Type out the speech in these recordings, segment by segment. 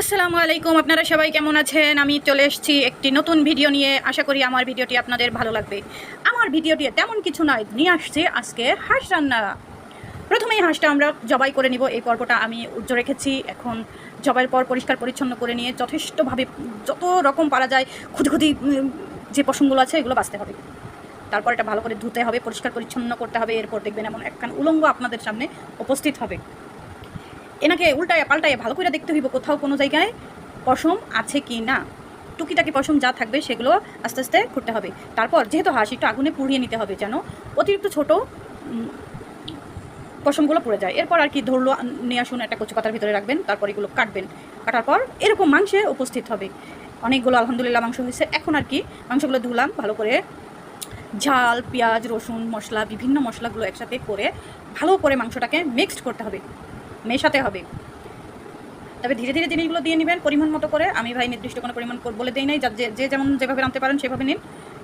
আসসালামু আলাইকুম, আপনারা সবাই কেমন আছেন? আমি চলে এসেছি একটি নতুন ভিডিও নিয়ে। আশা করি আমার ভিডিওটি আপনাদের ভালো লাগবে। আমার ভিডিওটি তেমন কিছু নয়, নিয়ে আসছে আজকে হাঁস রান্না। প্রথমেই হাঁসটা আমরা জবাই করে নিব। এই পর্বটা আমি উজ্জ্ব রেখেছি। এখন জবাইয়ের পর পরিষ্কার পরিচ্ছন্ন করে নিয়ে যথেষ্টভাবে যত রকম পারা যায় খুদি খুদি যে পশমগুলো আছে এগুলো বাঁচতে হবে। তারপর এটা ভালো করে ধুতে হবে, পরিষ্কার পরিচ্ছন্ন করতে হবে। এরপর দেখবেন এমন একখান উলঙ্গ আপনাদের সামনে উপস্থিত হবে। এনাকে উল্টায় পাল্টায় ভালো করে দেখতে হইব কোথাও কোনো জায়গায় পশম আছে কি না। টুকিটাকি পশম যা থাকবে সেগুলো আস্তে আস্তে খুঁড়তে হবে। তারপর যেহেতু হাঁস একটু আগুনে পুড়িয়ে নিতে হবে যেন অতিরিক্ত ছোট পশমগুলো পড়ে যায়। এরপর আর কি ধরলো নিয়ে আসুন, একটা কচু পাতার ভিতরে রাখবেন। তারপর এগুলো কাটবেন। কাটার পর এরকম মাংসে উপস্থিত হবে। অনেকগুলো আলহামদুলিল্লাহ মাংস হয়েছে। এখন আর কি মাংসগুলো ধুলাম ভালো করে, ঝাল, পেঁয়াজ, রসুন, মশলা, বিভিন্ন মশলাগুলো একসাথে করে ভালো করে মাংসটাকে মিক্সড করতে হবে, মেশাতে হবে। তবে ধীরে ধীরে জিনিসগুলো দিয়ে নেবেন পরিমাণ মতো করে। আমি ভাই নির্দিষ্ট কোনো পরিমাণ বলে দিই নাই, যে যেমন যেভাবে রাঁধতে পারেন সেভাবে নিন।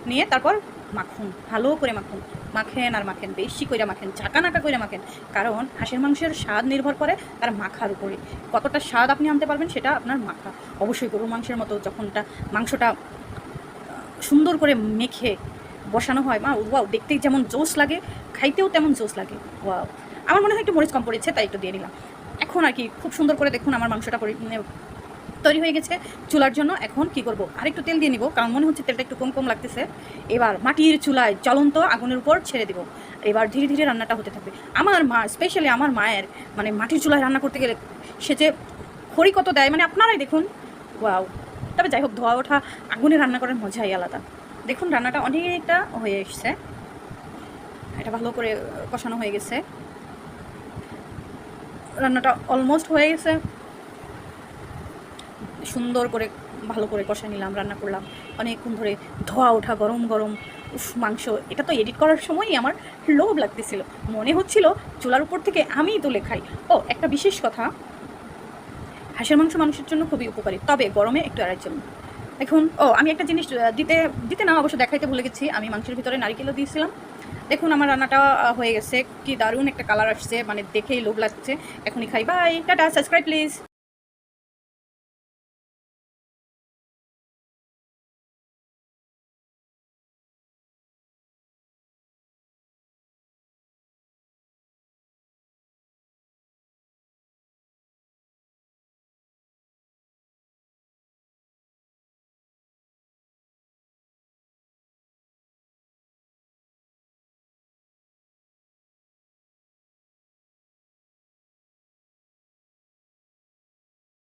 নিয়ে তারপর মাখুন, ভালো করে মাখুন। মাখেন আর মাখেন, বেশি করে মাখেন, ঝাঁকা নাকা করে মাখেন। কারণ হাঁসের মাংসের স্বাদ নির্ভর করে তার মাখার উপরে। কতটা স্বাদ আপনি আনতে পারবেন সেটা আপনার মাখা। অবশ্যই গরুর মাংসের মতো যখনটা মাংসটা সুন্দর করে মেখে বসানো হয়, ওয়াও, দেখতেই যেমন জোস লাগে, খাইতেও তেমন জোস লাগে। ওয়াও, আমার মনে হয় একটু মরিচ কম পড়েছে তাই একটু দিয়ে নিলাম। এখন আর কি খুব সুন্দর করে দেখুন আমার মাংসটা তৈরি হয়ে গেছে চুলার জন্য। এখন কি করব, আরেকটু তেল দিয়ে নিব, কারণ মনে হচ্ছে তেলটা একটু কম কম লাগতেছে। এবার মাটির চুলায় জ্বলন্ত আগুনের উপর ছেড়ে দেব। এবার ধীরে ধীরে রান্নাটা হতে থাকবে। আমার মা, স্পেশালি আমার মায়ের, মানে মাটির চুলায় রান্না করতে গেলে সে যে খড়ি কত দেয়, মানে আপনারাই দেখুন। ওয়াও। তবে যাই হোক, ধোয়া ওঠা আগুনে রান্না করার মজাই আলাদা। দেখুন রান্নাটা অনেকটা হয়ে এসছে, এটা ভালো করে কষানো হয়ে গেছে। রান্নাটা অলমোস্ট হয়ে গেছে। সুন্দর করে ভালো করে কষা নিলাম, রান্না করলাম অনেকক্ষণ ধরে। ধোয়া ওঠা গরম গরম মাংস। এটা তো এডিট করার সময়ই আমার লোভ লাগতেছিল, মনে হচ্ছিল চুলার উপর থেকে আমিই তুলে খাই। ও, একটা বিশেষ কথা, হাঁসের মাংস মানুষের জন্য খুবই উপকারী, তবে গরমে একটু এড়ার জন্য। দেখুন, আমি একটা জিনিস দিতে না অবশ্য দেখাইতে ভুলে গেছি। আমি মাংসের ভিতরে নারিকেলও দিয়েছিলাম। দেখুন আমার রান্নাটা হয়ে গেছে, কি দারুণ একটা কালার আসছে, মানে দেখেই লোভ লাগছে। এখনই খাই। Bye, tata, subscribe please.